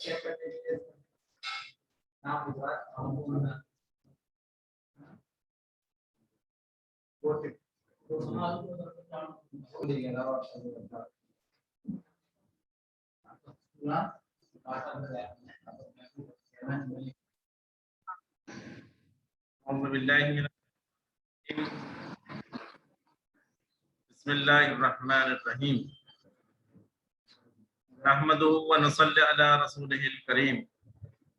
بسم اللہ الرحمن الرحیم نحمده ونصلی علی رسولہ الکریم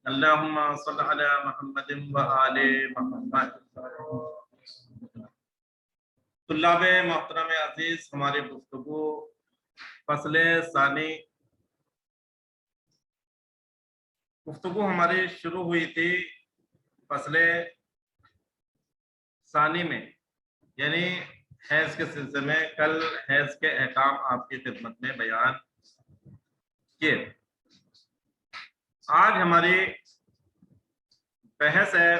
اللہم صلی علی محمد وآل محمد۔ طلاب محترم عزیز، ہماری گفتگو فصل ثانی ہماری شروع ہوئی تھی فصل ثانی میں، یعنی حیض کے سلسلے میں۔ کل حیض کے احکام آپ کی خدمت میں بیان کیے۔ آج ہماری بحث ہے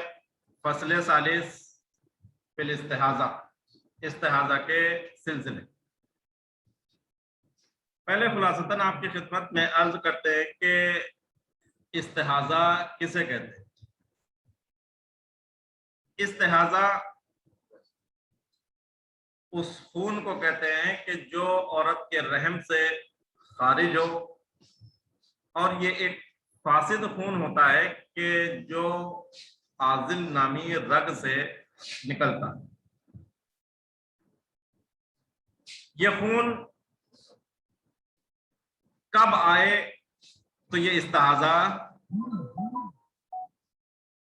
فصل ثالث فی الاستحاضہ، استحاضہ کے سلسلے۔ پہلے خلاصتاً آپ کی خدمت میں عرض کرتے ہیں کہ استحاضہ کسے کہتے ہیں۔ استحاضہ اس خون کو کہتے ہیں کہ جو عورت کے رحم سے خارج ہو، اور یہ ایک فاسد خون ہوتا ہے کہ جو عاضل نامی رگ سے نکلتا ہے۔ یہ خون کب آئے تو یہ استحاضہ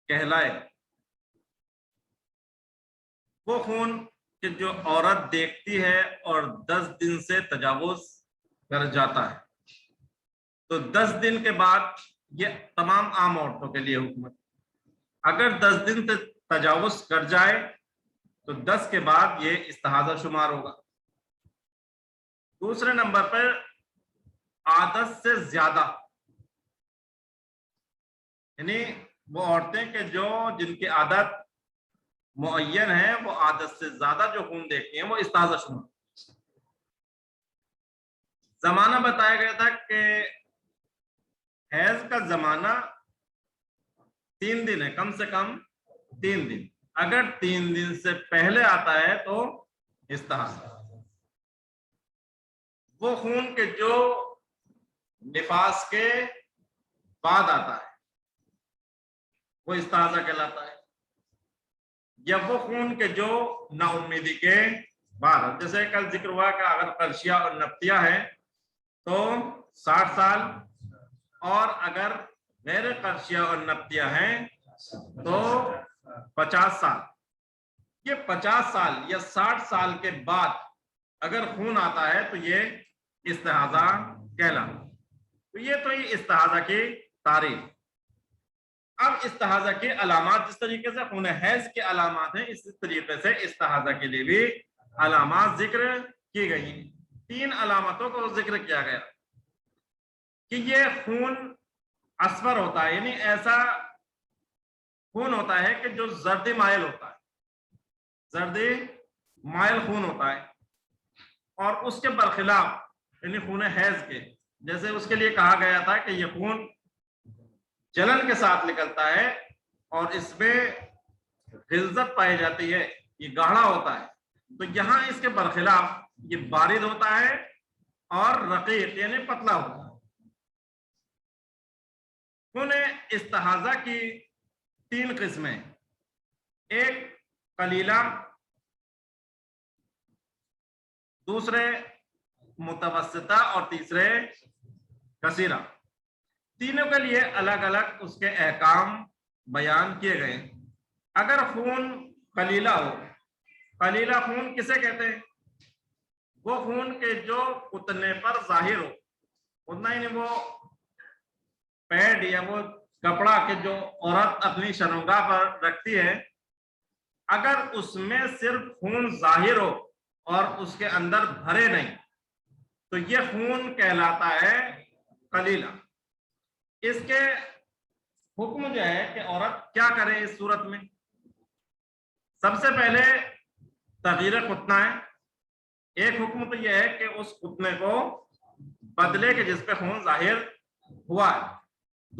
کہلائے۔ وہ خون کہ جو عورت دیکھتی ہے اور 10 دن سے تجاوز کر جاتا ہے، تو 10 دن کے بعد یہ تمام عام عورتوں کے لیے حکم ہے۔ اگر 10 دن سے تجاوز کر جائے تو 10 کے بعد یہ استحاضہ شمار ہوگا۔ دوسرے نمبر پر عادت سے زیادہ، یعنی وہ عورتیں کہ جن کی عادت معین ہے، وہ عادت سے زیادہ جو خون دیکھتی ہیں وہ استحاضہ شمار۔ زمانہ بتایا گیا تھا کہ حیض کا زمانہ 3 دن ہے، کم سے کم 3 دن۔ اگر 3 دن سے پہلے آتا ہے تو استحاضہ۔ وہ خون کہ جو نفاس کے بعد آتا ہے وہ استحاضہ کہلاتا ہے، یا وہ خون کہ جو نا امیدی کے بعد، جیسے کل ذکر ہوا کہ اگر قرشیہ اور نبتیہ ہے تو 60 سال، اور اگر غیر قرشیہ اور نبتیہ ہیں تو 50 سال۔ یہ 50 سال یا 60 سال کے بعد اگر خون آتا ہے تو یہ استحاضہ کہلاتا۔ تو یہ تو یہ استحاضہ کی تعریف۔ اب استحاضہ کی علامات، جس طریقے سے خون حیض کے علامات ہیں، اس طریقے سے استحاضہ کے لیے بھی علامات ذکر کی گئی ہیں۔ 3 علامتوں کو ذکر کیا گیا کہ یہ خون اصفر ہوتا ہے، یعنی ایسا خون ہوتا ہے کہ جو زردی مائل ہوتا ہے، زردی مائل خون ہوتا ہے، اور اس کے برخلاف یعنی خون حیض کے، جیسے اس کے لیے کہا گیا تھا کہ یہ خون جلن کے ساتھ نکلتا ہے اور اس میں غلظت پائی جاتی ہے، یہ گاڑھا ہوتا ہے۔ تو یہاں اس کے برخلاف یہ بارد ہوتا ہے اور رقیق یعنی پتلا ہوتا ہے۔ خون استحاضہ کی 3 قسمیں، ایک قلیلہ، دوسرے متوسطہ، اور تیسرے کثیرہ۔ تینوں کے لیے الگ الگ اس کے احکام بیان کیے گئے۔ اگر خون قلیلہ ہو، قلیلہ خون کسے کہتے ہیں؟ وہ خون کے جو اتنے پر ظاہر ہو، اتنا ہی نہیں، وہ پیڈ یا وہ کپڑا کہ جو عورت اپنی شرمگاہ پر رکھتی ہے، اگر اس میں صرف خون ظاہر ہو اور اس کے اندر بھرے نہیں تو یہ خون کہلاتا ہے قلیلہ۔ اس کے حکم جو ہے کہ عورت کیا کرے اس صورت میں؟ سب سے پہلے تغییر ختنہ ہے۔ ایک حکم تو یہ ہے کہ اس ختنے کو بدلے کہ جس پہ خون ظاہر ہوا ہے۔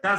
10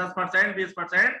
10% 20%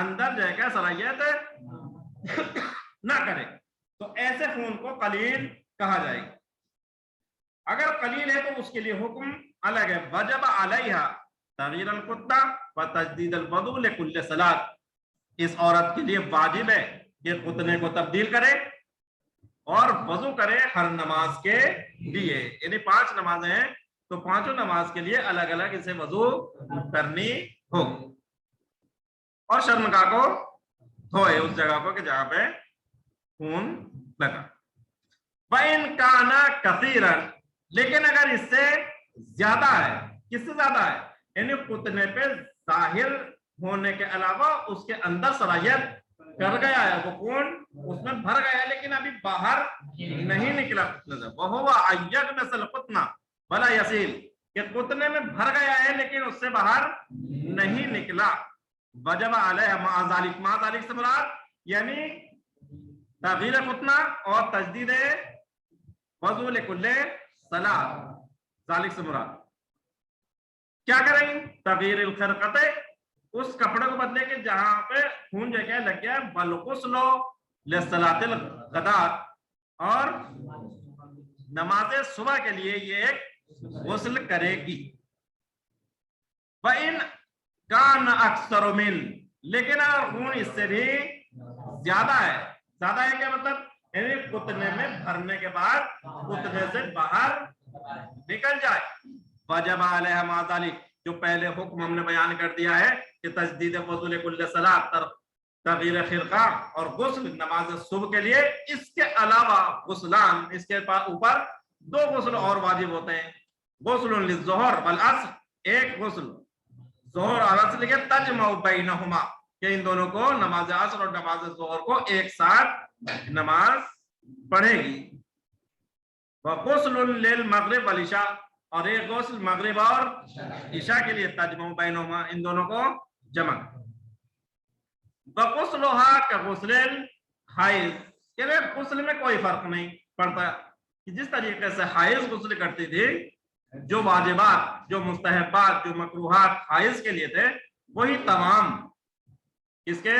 اندر جو ہے کیا صلاحیت نہ کرے تو ایسے خون کو قلیل کہا جائے گا. اگر قلیل ہے تو اس کے لیے حکم الگ ہے. وجب علیہا تغیر القطہ و تجدید الوضوء لکل صلاۃ. اس عورت کے لیے واجب ہے کہ قطنے کو تبدیل کرے اور وضو کرے ہر نماز کے لیے. یعنی 5 نمازیں ہیں تو 5 نماز کے لیے الگ الگ اسے وضو کرنی ہوگی اور شرمگاہ کو دھوئے اس جگہ کو کہ جہاں پہ خون لگا. وَإِنْ كَانَ كَثِيرًا. لیکن اگر اس سے زیادہ ہے. کس سے زیادہ ہے؟ یعنی قطنے پہ ظاہر ہونے کے علاوہ اس کے اندر صلاحیت کر گیا ہے, وہ خون اس میں بھر گیا ہے لیکن ابھی باہر نہیں نکلا قطنے سے. وَهُوَ أَيَّغْمَسَ الْقُطْنَ وَلَا يَسِيلُ. کہ قطنے میں بھر گیا ہے لیکن اس سے باہر نہیں نکلا. وجب علیہ مع ذالک. مع ذالک سے مراد یعنی تغیر قطنہ اور تجدید وضو لکل صلاۃ. ذالک سے مراد کیا کریں گے؟ تغیر الخرقۃ. اس کپڑے کو بدلے کہ جہاں پہ خون جو ہے لگ گیا. والغسل لصلاۃ الغداۃ. اور نماز صبح کے لیے یہ ایک غسل کرے گی. وَإِنْ كَانَ أَكْثَرُ مِنْ. لیکن اگر خون اس سے بھی زیادہ ہے. زیادہ ہے کیا مطلب؟ یعنی قطنے میں بھرنے کے بعد قطنے سے باہر نکل جائے. وجب علیہ مع ذالک. جو پہلے حکم ہم نے بیان کر دیا ہے کہ تجدید وضو لکل صلاۃ, تغیر خرقہ اور غسل نماز صبح کے لیے. اس کے علاوہ غسلان, اس کے اوپر 2 غسل اور واجب ہوتے ہیں. غسل للظہر والعصر. ایک غسل ظہر اور عصر کے تجمع بینہما, کہ ان دونوں کو نماز عصر اور نماز ظہر کو ایک ساتھ نماز پڑھے گی. وغسل للمغرب والعشاء. اور ایک غسل مغرب اور عشاء کے لیے تجمع بینہما, ان دونوں کو جمع. وغسلها كغسل الحائض. کہ غسل میں کوئی فرق نہیں پڑتا کہ جس طریقے سے حائض غسل کرتی تھی, جو واجبات, جو مستحبات, جو مکروہات حائض کے لیے تھے وہی تمام اس کے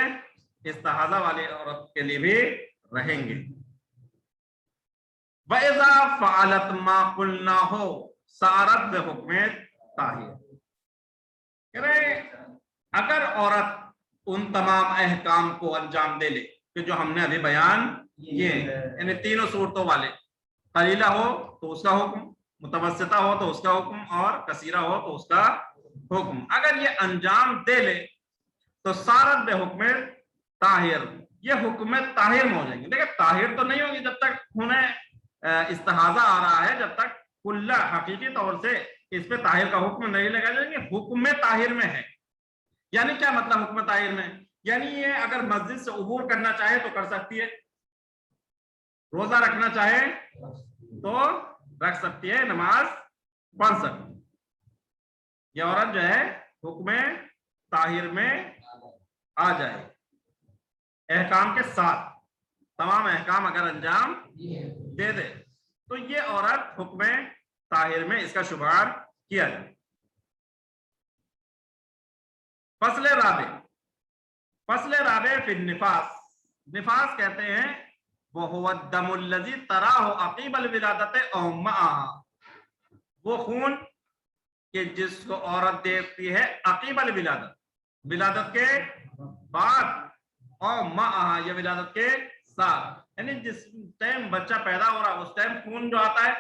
استحاضہ والی عورت کے لیے بھی رہیں گے. وَإِذَا فَعَلَتْ مَا قُلْنَاهُ صَارَتْ بِحُكْمِ طاہر. اگر عورت ان تمام احکام کو انجام دے لے کہ جو ہم نے ابھی بیان کیے, یعنی تینوں صورتوں والے, قلیلہ ہو تو اس کا حکم, متوسطہ ہو تو اس کا حکم, اور کثیرہ ہو تو اس کا حکم, اگر یہ انجام دے لے تو صارت بحکم طاہر. یہ حکم طاہر میں ہو جائیں گے. دیکھیں طاہر تو نہیں ہوگی جب تک انہیں استحاضہ آ رہا ہے, جب تک کلہ حقیقی طور سے اس پہ طاہر کا حکم نہیں لگا جائے گا. حکم طاہر میں ہے. یعنی کیا مطلب حکم طاہر میں؟ یعنی یہ اگر مسجد سے عبور کرنا چاہے تو کر سکتی ہے, روزہ رکھنا چاہے تو رکھ سکتی ہے, نماز پڑھ سکتی. یہ عورت جو ہے حکم طاہر میں آ جائے احکام کے ساتھ. تمام احکام اگر انجام دے دے تو یہ عورت حکم طاہر میں اس کا شمار کیا جائے. فصل رابع. فصل رابع فی النفاس. نفاس کہتے ہیں وَهُوَ الدَّمُ الَّذِي تَرَاهُ عَقِيبَ الْوِلَادَةِ أَوْ مَعَهَا. وہ خون کہ جس کو عورت دیکھتی ہے عقیب الولادت, ولادت کے بعد, اور معها یہ ولادت کے ساتھ. یعنی جس ٹائم بچہ پیدا ہو رہا اس ٹائم خون جو آتا ہے,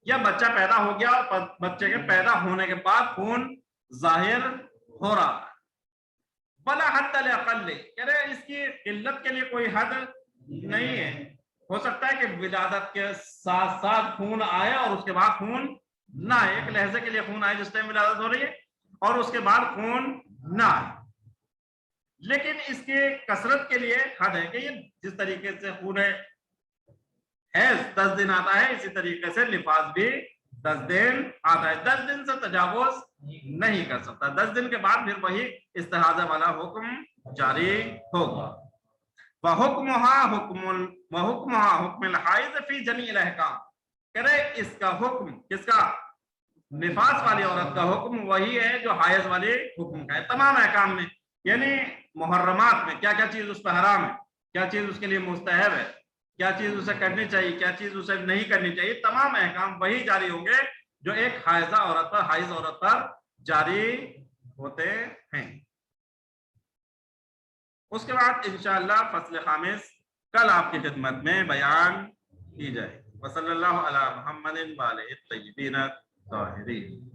یا بچہ پیدا ہو گیا اور بچے کے پیدا ہونے کے بعد خون ظاہر ہو رہا ہے. بلا حد الاقل. کہہ رہے اس کی قلت کے لیے کوئی حد نہیں ہے. ہو سکتا ہے کہ ولادت کے ساتھ ساتھ خون آئے اور اس کے بعد خون نہ آئے. ایک لہجے کے لیے خون آئے جس ٹائم ولادت ہو رہی ہے, اور اس کے بعد خون نہ آئے. لیکن اس کی کثرت کے لیے حد ہے کہ یہ جس طریقے سے خون حیض 10 دن آتا ہے, اسی طریقے سے نفاس بھی 10 دن آتا ہے. 10 دن سے تجاوز نہیں کر سکتا. 10 دن کے بعد پھر وہی استحاضہ والا حکم جاری ہوگا. وحکمها حکم الحائض فی جمیع الاحکام. کرے اس کا حکم کس کا؟ نفاس والی عورت کا حکم وہی ہے جو حائض والے حکم کا ہے تمام احکام میں. یعنی محرمات میں کیا کیا چیز اس پہ حرام ہے، کیا چیز اس کے لیے مستحب ہے، کیا چیز اسے کرنی چاہیے، کیا چیز اسے نہیں کرنی چاہیے، تمام احکام وہی جاری ہوں گے جو ایک حائض عورت پر جاری ہوتے ہیں۔ اس کے بعد انشاءاللہ فصل خامس کل آپ کی خدمت میں بیان کی جائے۔ وصلی اللہ علی محمد وآلہ الطیبین الطاہرین۔